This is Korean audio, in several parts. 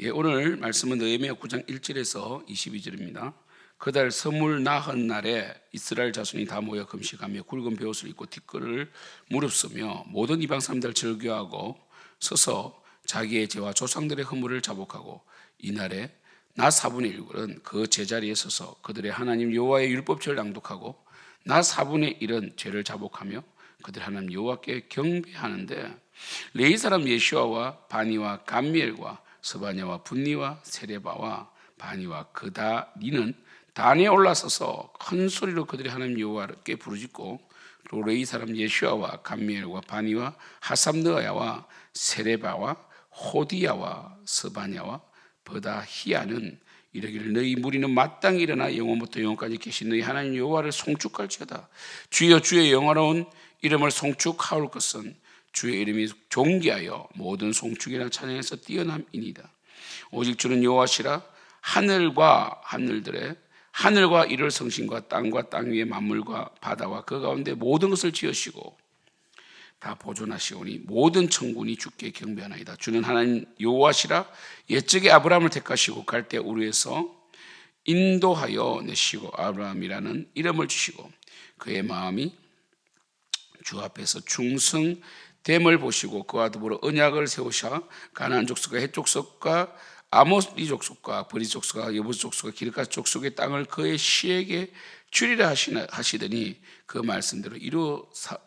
오늘 말씀은 느헤미야 9장 1절에서 22절입니다. 그달 서물 나흔 날에 이스라엘 자손이 다 모여 금식하며 굵은 베옷을 입고 티끌을 무릅쓰며 모든 이방 사람들 절규하고 서서 자기의 죄와 조상들의 허물을 자복하고 이날에 나 4분의 1은 그 제자리에 서서 그들의 하나님 여호와의 율법책을 낭독하고 나 4분의 1은 죄를 자복하며 그들 하나님 여호와께 경배하는데 레위 사람 예슈아와 바니와 감미엘과 스바냐와 분니와 세레바와 바니와 그다니는 단에 올라서서 큰 소리로 그들이 하나님 여호와께 부르짖고 또 레위 사람 예슈아와 감미엘과 바니와 하삼느야와 세레바와 호디야와 스바냐와 버다히야는 이르기를 너희 무리는 마땅히 일어나 영원부터 영원까지 계신 너희 하나님 여호와를 송축할지어다. 주여 주의 영화로운 이름을 송축하올 것은 주의 이름이 존귀하여 모든 송축이나 찬양에서 뛰어남이니이다. 오직 주는 여호와시라. 하늘과 하늘들의 하늘과 이를 성신과 땅과 땅 위의 만물과 바다와 그 가운데 모든 것을 지으시고 다 보존하시오니 모든 천군이 주께 경배하나이다. 주는 하나님 여호와시라. 옛적에 아브라함을 택하시고 갈대 우르에서 인도하여 내시고 아브라함이라는 이름을 주시고 그의 마음이 주 앞에서 충성됨을 보시고 그와 더불어 언약을 세우사 가나안 족속과 헷 족속과 아모리 족속과 브리 족속과 여부스 족속과 기르가스 족속의 땅을 그의 시에게 주리라 하시더니 그 말씀대로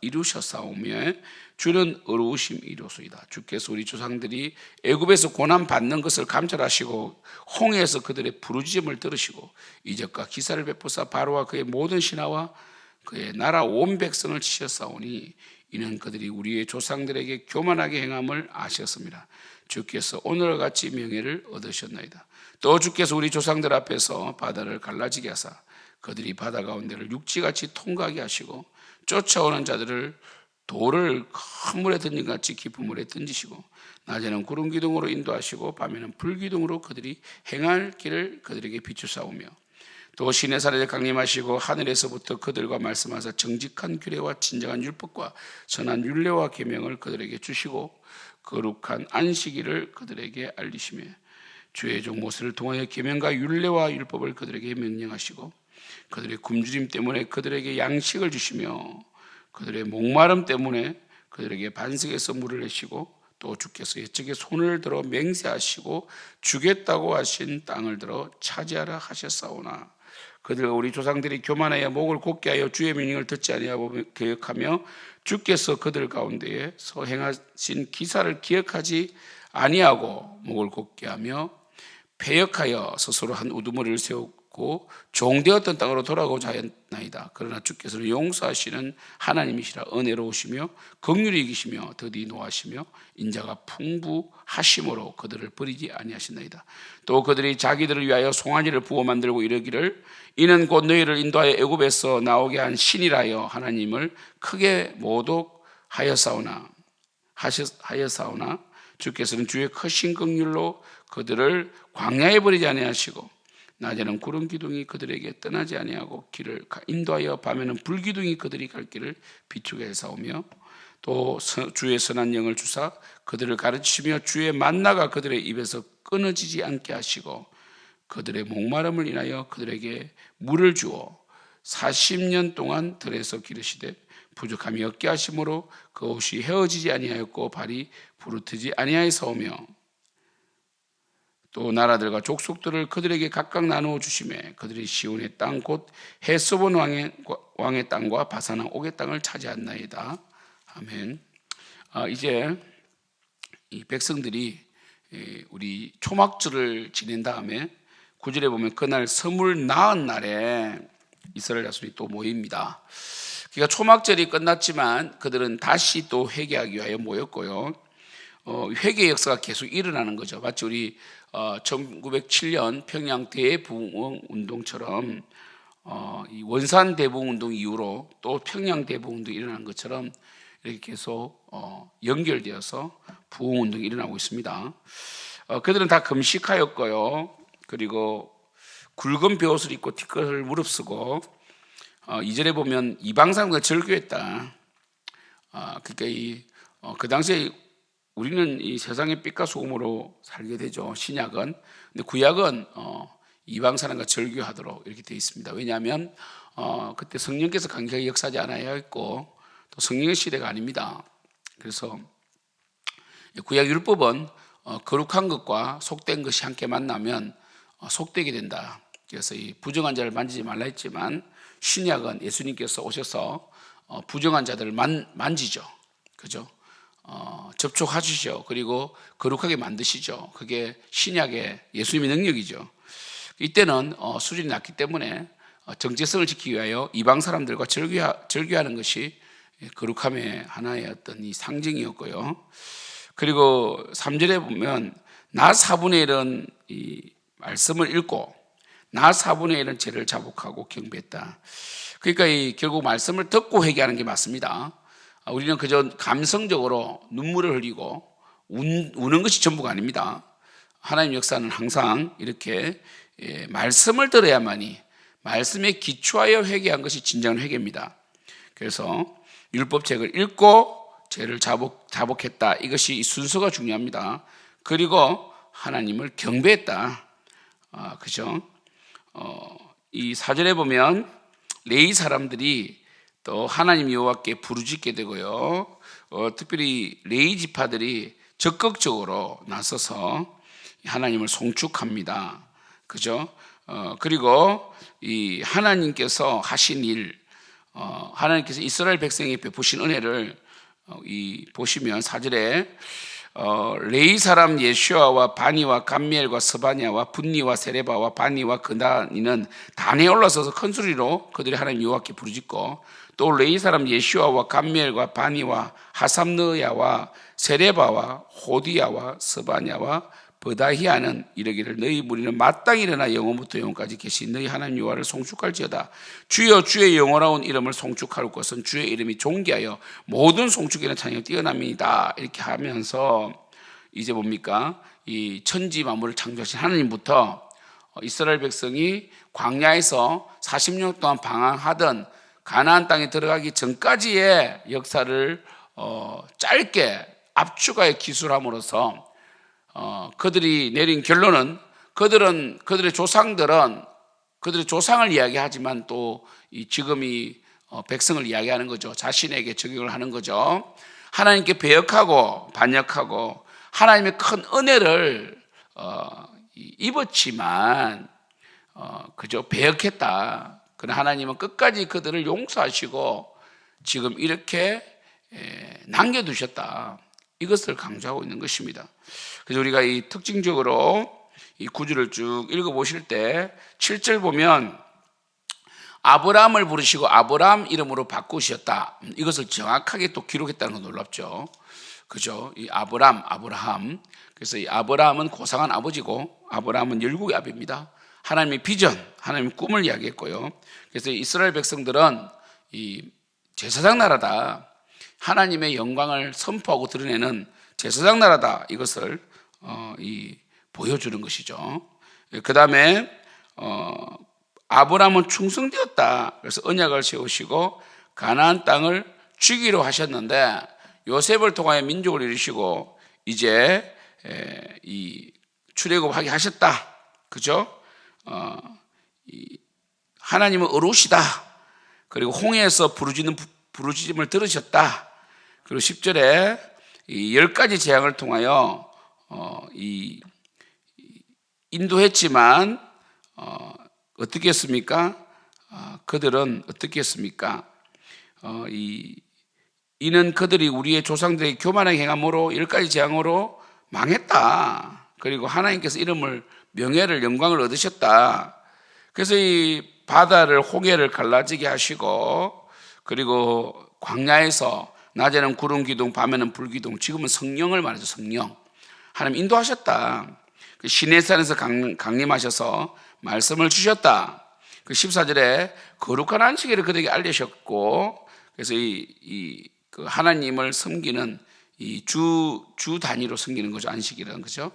이루셨사오며 주는 의로우심이 이루소이다. 주께서 우리 조상들이 애굽에서 고난 받는 것을 감찰하시고 홍해에서 그들의 부르짖음을 들으시고 이적과 기사를 베푸사 바로와 그의 모든 신하와 그의 나라 온 백성을 치셨사오니 이는 그들이 우리의 조상들에게 교만하게 행함을 아셨습니다. 주께서 오늘과 같이 명예를 얻으셨나이다. 또 주께서 우리 조상들 앞에서 바다를 갈라지게 하사 그들이 바다 가운데를 육지같이 통과하게 하시고 쫓아오는 자들을 돌을 큰 물에 던진 같이 깊은 물에 던지시고 낮에는 구름 기둥으로 인도하시고 밤에는 불 기둥으로 그들이 행할 길을 그들에게 비추사오며 또 시내산에 강림하시고 하늘에서부터 그들과 말씀하사 정직한 규례와 진정한 율법과 선한 율례와 계명을 그들에게 주시고 거룩한 안식일을 그들에게 알리시며 주의 종 모세를 통하여 계명과 율례와 율법을 그들에게 명령하시고 그들의 굶주림 때문에 그들에게 양식을 주시며 그들의 목마름 때문에 그들에게 반석에서 물을 내시고 또 주께서 옛적에 손을 들어 맹세하시고 주겠다고 하신 땅을 들어 차지하라 하셨사오나 그들과 우리 조상들이 교만하여 목을 곧게 하여 주의 명령을 듣지 아니하고 계획하며 주께서 그들 가운데에서 행하신 기사를 기억하지 아니하고 목을 곧게 하며 패역하여 스스로 한 우두머리를 세우고 종되었던 땅으로 돌아가고자 하였나이다. 그러나 주께서는 용서하시는 하나님이시라. 은혜로우시며 긍휼히 여기시며 더디 노하시며 인자가 풍부하심으로 그들을 버리지 아니하신나이다. 또 그들이 자기들을 위하여 송아지를 부어 만들고 이르기를 이는 곧 너희를 인도하여 애굽에서 나오게 한 신이라여 하나님을 크게 모독하였사오나 주께서는 주의 크신 긍휼로 그들을 광야에 버리지 아니하시고 낮에는 구름 기둥이 그들에게 떠나지 아니하고 길을 인도하여 밤에는 불 기둥이 그들이 갈 길을 비추게 해사오며 또 주의 선한 영을 주사 그들을 가르치시며 주의 만나가 그들의 입에서 끊어지지 않게 하시고 그들의 목마름을 인하여 그들에게 물을 주어 40년 동안 들에서 기르시되 부족함이 없게 하심으로 그 옷이 헤어지지 아니하였고 발이 부르트지 아니하였사오며 또 나라들과 족속들을 그들에게 각각 나누어 주시매 그들이 시온의 땅 곧 헤스본 왕의 땅과 바산 왕 옥의 땅을 차지하나이다. 아멘. 이제 이 백성들이 우리 초막절을 지낸 다음에 9절에 보면 그날 서물 나흔 날에 이스라엘 자손이 또 모입니다. 그러니까 초막절이 끝났지만 그들은 다시 또 회개하기 위하여 모였고요. 회개 역사가 계속 일어나는 거죠. 마치 우리 1907년 평양 대부흥 운동처럼 이 원산 대부흥 운동 이후로 또 평양 대부흥 운동이 일어난 것처럼 이렇게 계속 연결되어서 부흥 운동이 일어나고 있습니다. 그들은 다 금식하였고요. 그리고 굵은 베옷을 입고 티끌을 무릅쓰고 2절에 보면 이방 사람과 절교했다. 그러니까 그 당시에 우리는 이 세상의 빛과 소금으로 살게 되죠. 신약은. 근데 구약은 이방 사람과 절규하도록 이렇게 되어 있습니다. 왜냐하면 그때 성령께서 강력하게 역사하지 않아야 했고 또 성령의 시대가 아닙니다. 그래서 구약 율법은 거룩한 것과 속된 것이 함께 만나면 속되게 된다. 그래서 이 부정한 자를 만지지 말라 했지만 신약은 예수님께서 오셔서 부정한 자들을 만지죠. 그죠? 접촉하시죠. 그리고 거룩하게 만드시죠. 그게 신약의 예수님의 능력이죠. 이때는 수준이 낮기 때문에 정체성을 지키기 위하여 이방 사람들과 절규하는 것이 거룩함의 하나의 어떤 이 상징이었고요. 그리고 3절에 보면 나 4분의 1은 이 말씀을 읽고 나 4분의 1은 죄를 자복하고 경배했다. 그러니까 결국 말씀을 듣고 회개하는 게 맞습니다. 우리는 그저 감성적으로 눈물을 흘리고 우는 것이 전부가 아닙니다. 하나님 역사는 항상 이렇게 말씀을 들어야만이 말씀에 기초하여 회개한 것이 진정한 회개입니다. 그래서 율법책을 읽고 죄를 자복했다. 이것이 순서가 중요합니다. 그리고 하나님을 경배했다. 그죠? 이 4절에 보면 레위 사람들이 또 하나님 여호와께 부르짖게 되고요. 특별히 레위 지파들이 적극적으로 나서서 하나님을 송축합니다. 그죠? 그리고 이 하나님께서 하신 일, 하나님께서 이스라엘 백성에게 베푸신 은혜를 보시면 4절에 레위 사람 예슈아와 바니와 감미엘과 스바냐와 분니와 세레바와 바니와 그다니는 단에 올라서서 큰 소리로 그들이 하나님 여호와께 부르짖고 또 레위 사람 예슈아와 감미엘과 바니와 하삼느야와 세레바와 호디야와 스바냐와 버다히아는 이르기를 너희 무리는 마땅히 일어나 영원부터 영원까지 계신 너희 하나님 여호와를 송축할지어다. 주여 주의 영원하온 이름을 송축할 것은 주의 이름이 존귀하여 모든 송축에는 찬양이 뛰어남이다. 이렇게 하면서 이제 뭡니까? 이 천지 만물을 창조하신 하나님부터 이스라엘 백성이 광야에서 40년 동안 방황하던 가나안 땅에 들어가기 전까지의 역사를 짧게 압축하여 기술함으로써 그들이 내린 결론은 그들의 조상들은 그들의 조상을 이야기하지만 또 지금 이 백성을 이야기하는 거죠. 자신에게 적용을 하는 거죠. 하나님께 배역하고 반역하고 하나님의 큰 은혜를 입었지만 그저 배역했다. 그러나 하나님은 끝까지 그들을 용서하시고 지금 이렇게 남겨두셨다. 이것을 강조하고 있는 것입니다. 그래서 우리가 이 특징적으로 이 구절을 쭉 읽어보실 때 7절 보면 아브라함을 부르시고 아브라함 이름으로 바꾸셨다. 이것을 정확하게 또 기록했다는 건 놀랍죠. 그죠? 이 아브라함. 그래서 이 아브라함은 고상한 아버지고 아브라함은 열국의 아비입니다. 하나님의 비전, 하나님의 꿈을 이야기했고요. 그래서 이스라엘 백성들은 이 제사장 나라다. 하나님의 영광을 선포하고 드러내는 제사장 나라다. 이것을 보여주는 것이죠. 그 다음에 아브라함은 충성되었다. 그래서 언약을 세우시고 가나안 땅을 주기로 하셨는데 요셉을 통하여 민족을 이루시고 이제 이 출애굽하게 하셨다. 그죠? 하나님은 어루시다. 그리고 홍해에서 부르짖음을 들으셨다. 그리고 10절에 이 10가지 재앙을 통하여 인도했지만 어떻게 했습니까? 그들은 어떻게 했습니까? 이는 그들이 우리의 조상들에게 교만하게 행함으로 10가지 재앙으로 망했다. 그리고 하나님께서 명예를 영광을 얻으셨다. 그래서 이 바다를 홍해를 갈라지게 하시고 그리고 광야에서 낮에는 구름 기둥 밤에는 불 기둥 지금은 성령을 말하죠. 성령 하나님 인도하셨다. 시내산에서 강림하셔서 말씀을 주셨다. 그 14절에 거룩한 안식일을 그들에게 알리셨고 그래서 그 하나님을 섬기는 이 주 단위로 섬기는 거죠. 안식일은 그죠?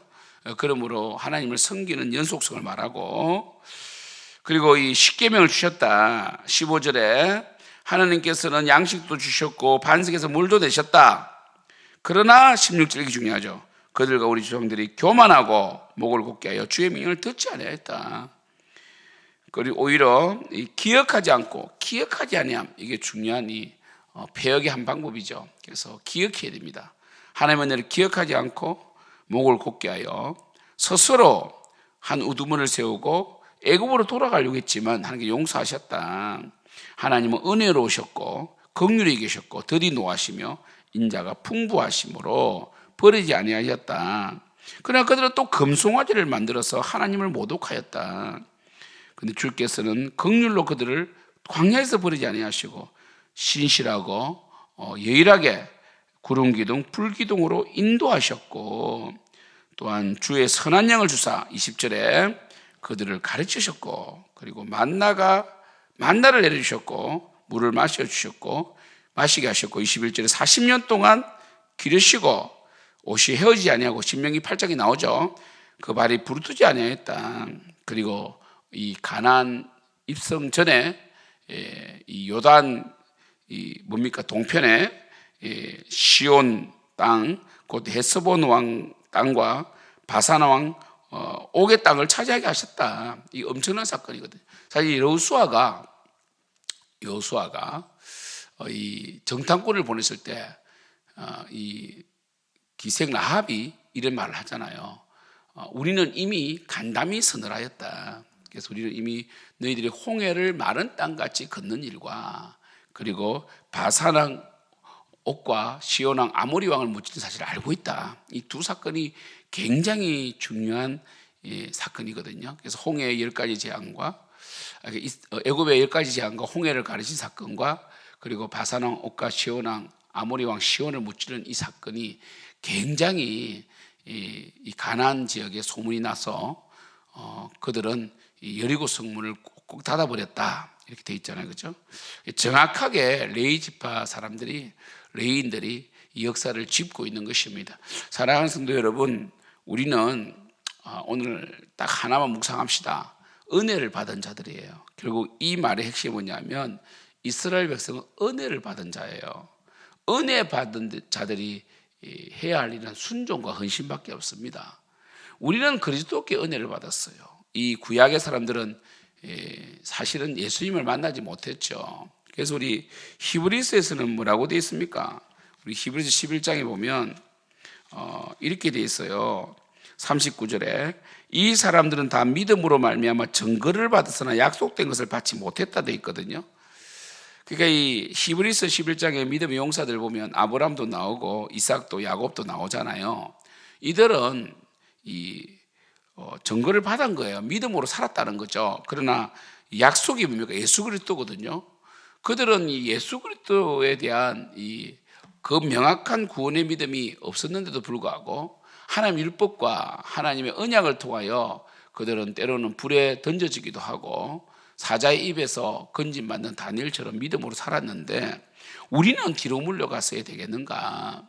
그러므로 하나님을 섬기는 연속성을 말하고 그리고 이 십계명을 주셨다. 15절에 하나님께서는 양식도 주셨고 반석에서 물도 내셨다. 그러나 16절 이게 중요하죠. 그들과 우리 조상들이 교만하고 목을 곧게 하여 주의 명령을 듣지 아니하였다. 그리고 오히려 기억하지 아니함, 이게 중요한 폐역의 한 방법이죠. 그래서 기억해야 됩니다. 하나님의 은혜를 기억하지 않고 목을 곧게 하여 스스로 한 우두머리를 세우고 애굽으로 돌아가려고 했지만 하나님께 용서하셨다. 하나님은 은혜로우셨고 긍휼히 계셨고 더디 노하시며 인자가 풍부하심으로 버리지 아니하셨다. 그러나 그들은 또 금송아지를 만들어서 하나님을 모독하였다. 근데 주께서는 긍휼로 그들을 광야에서 버리지 아니하시고 신실하고 예일하게 구름 기둥, 불 기둥으로 인도하셨고 또한 주의 선한 양을 주사 20절에 그들을 가르치셨고 그리고 만나를 내려주셨고 물을 마시게 하셨고 21절에 40년 동안 기르시고 옷이 헤어지지 아니하고 신명기 8장이 나오죠. 그 발이 부르트지 아니하였다. 그리고 이 가나안 입성 전에 이 요단 동편에 시온 땅, 곧 헤스본 왕 땅과 바산 왕 옥의 땅을 차지하게 하셨다. 이 엄청난 사건이거든요. 사실 여호수아가 이 정탐꾼을 보냈을 때 이 기생 라합이 이런 말을 하잖아요. 우리는 이미 간담이 서늘하였다. 그래서 우리는 이미 너희들이 홍해를 마른 땅같이 걷는 일과 그리고 바산왕 옥과 시온왕 아모리 왕을 묻히는 사실을 알고 있다. 이 두 사건이 굉장히 중요한 사건이거든요. 그래서 홍해의 10가지 재앙과 애굽의 10가지 재앙과 홍해를 가르친 사건과 그리고 바산왕 옥과 시온왕 아모리 왕 시온을 묻히는 이 사건이 굉장히 이 가나안 지역에 소문이 나서 그들은 이 여리고 성문을 꼭 닫아버렸다 이렇게 돼 있잖아요, 그렇죠? 정확하게 레위 지파 레위인들이 이 역사를 짚고 있는 것입니다. 사랑하는 성도 여러분, 우리는 오늘 딱 하나만 묵상합시다. 은혜를 받은 자들이에요. 결국 이 말의 핵심이 뭐냐면 이스라엘 백성은 은혜를 받은 자예요. 은혜 받은 자들이 해야 할 일은 순종과 헌신밖에 없습니다. 우리는 그리스도께 은혜를 받았어요. 이 구약의 사람들은 사실은 예수님을 만나지 못했죠. 그래서 우리 히브리서에서는 뭐라고 되어 있습니까? 우리 히브리서 11장에 보면 이렇게 되어 있어요. 39절에 이 사람들은 다 믿음으로 말미암아 증거를 받았으나 약속된 것을 받지 못했다 되어 있거든요. 그러니까 이 히브리서 11장의 믿음의 용사들 보면 아브라함도 나오고 이삭도 야곱도 나오잖아요. 이들은 증거를 받은 거예요. 믿음으로 살았다는 거죠. 그러나 약속이 뭡니까? 예수 그리스도거든요. 그들은 이 예수 그리스도에 대한 그 명확한 구원의 믿음이 없었는데도 불구하고 하나님 율법과 하나님의 언약을 통하여 그들은 때로는 불에 던져지기도 하고 사자의 입에서 건짐받는 다니엘처럼 믿음으로 살았는데 우리는 뒤로 물러갔어야 되겠는가?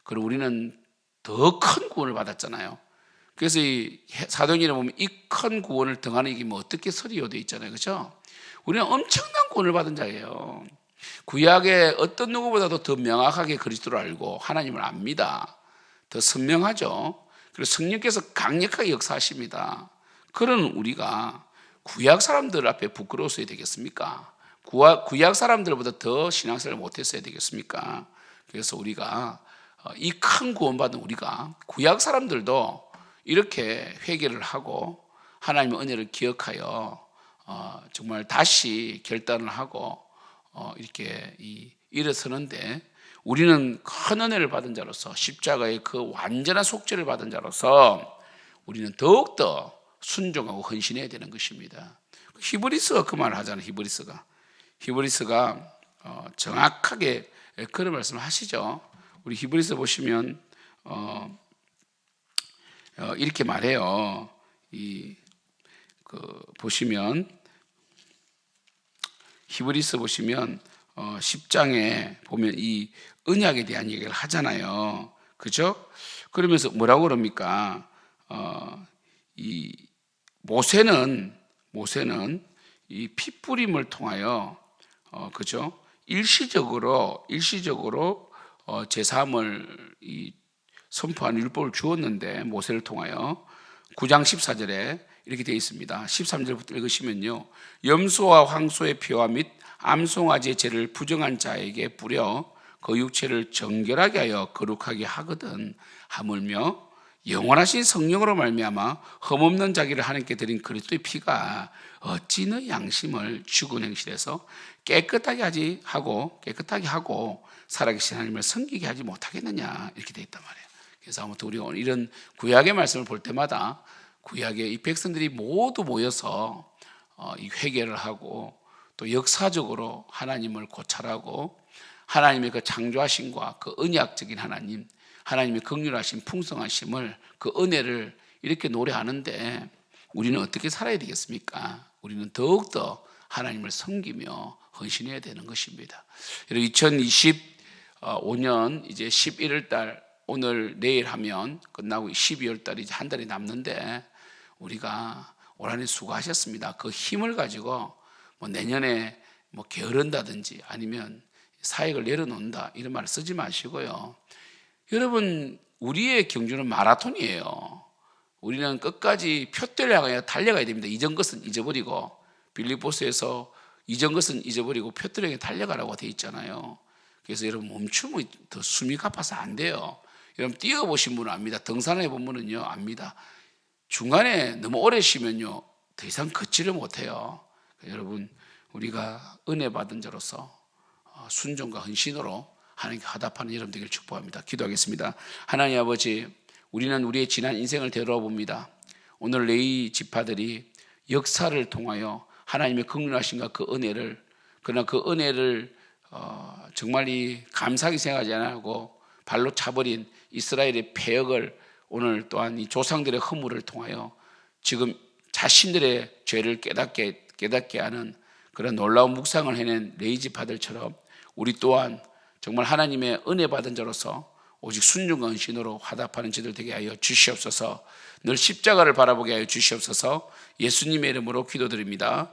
그리고 우리는 더 큰 구원을 받았잖아요. 그래서 이 사도행전에 보면 이 큰 구원을 등한히 이기면 어떻게 서리요 돼 있잖아요, 그렇죠? 우리는 엄청난 구원을 받은 자예요. 구약의 어떤 누구보다도 더 명확하게 그리스도를 알고 하나님을 압니다. 더 선명하죠. 그리고 성령께서 강력하게 역사하십니다. 그런 우리가 구약 사람들 앞에 부끄러워서야 되겠습니까? 구약 사람들보다 더 신앙생활을 못했어야 되겠습니까? 그래서 우리가 이 큰 구원받은 우리가 구약 사람들도 이렇게 회개를 하고 하나님의 은혜를 기억하여 정말 다시 결단을 하고 이렇게 일어서는데 우리는 큰 은혜를 받은 자로서 십자가의 그 완전한 속죄를 받은 자로서 우리는 더욱더 순종하고 헌신해야 되는 것입니다. 히브리서가 그 말을 하잖아요. 히브리서가 정확하게 그런 말씀을 하시죠. 우리 히브리서 보시면 이렇게 말해요. 보시면 히브리서 보시면 10장에 보면 이 언약에 대한 얘기를 하잖아요. 그죠? 그러면서 뭐라고 그럽니까? 이 모세는 이 피뿌림을 통하여 그죠? 일시적으로 제사함을 이 선포한 율법을 주었는데 모세를 통하여 9장 14절에 이렇게 되어 있습니다. 13절부터 읽으시면요, 염소와 황소의 피와 및 암송아지의 죄를 부정한 자에게 뿌려 그 육체를 정결하게 하여 거룩하게 하거든. 하물며 영원하신 성령으로 말미암아 흠없는 자기를 하나님께 드린 그리스도의 피가 어찌 너희 양심을 죽은 행실에서 깨끗하게 하고 살아계신 하나님을 섬기게 하지 못하겠느냐, 이렇게 되어 있단 말이에요. 그래서 아무튼 우리 오늘 이런 구약의 말씀을 볼 때마다 구약의 이 백성들이 모두 모여서 이 회개를 하고 또 역사적으로 하나님을 고찰하고 하나님의 그 창조하심과 그 언약적인 하나님의 긍휼하심, 풍성하심을, 그 은혜를 이렇게 노래하는데 우리는 어떻게 살아야 되겠습니까? 우리는 더욱더 하나님을 섬기며 헌신해야 되는 것입니다. 2025년 이제 11월 달, 오늘 내일 하면 끝나고 12월 달이 이제 한 달이 남는데 우리가 올 한 해 수고하셨습니다. 그 힘을 가지고 뭐 내년에 뭐 게으른다든지 아니면 사역을 내려놓는다 이런 말 쓰지 마시고요. 여러분, 우리의 경주는 마라톤이에요. 우리는 끝까지 표대를 향하여 달려가야 됩니다. 이전 것은 잊어버리고, 빌립보서에서 이전 것은 잊어버리고 표대를 향해 달려가라고 되어 있잖아요. 그래서 여러분, 멈추면 더 숨이 가빠서 안 돼요. 여러분, 뛰어보신 분은 압니다. 등산해 본 분은요 압니다. 중간에 너무 오래 쉬면요 더 이상 걷지를 못해요. 여러분, 우리가 은혜 받은 자로서 순종과 헌신으로 하나님께 화답하는 여러분 되기를 축복합니다. 기도하겠습니다. 하나님 아버지, 우리는 우리의 지난 인생을 되돌아봅니다. 오늘 레위 지파들이 역사를 통하여 하나님의 긍휼하심과 그 은혜를, 그러나 그 은혜를 정말 감사하게 생각하지 않고 발로 차버린 이스라엘의 패역을 오늘 또한 이 조상들의 허물을 통하여 지금 자신들의 죄를 깨닫게 하는 그런 놀라운 묵상을 해낸 레위 지파들처럼 우리 또한 정말 하나님의 은혜 받은 자로서 오직 순종과 헌신으로 화답하는 저들 되게 하여 주시옵소서. 늘 십자가를 바라보게 하여 주시옵소서. 예수님의 이름으로 기도드립니다.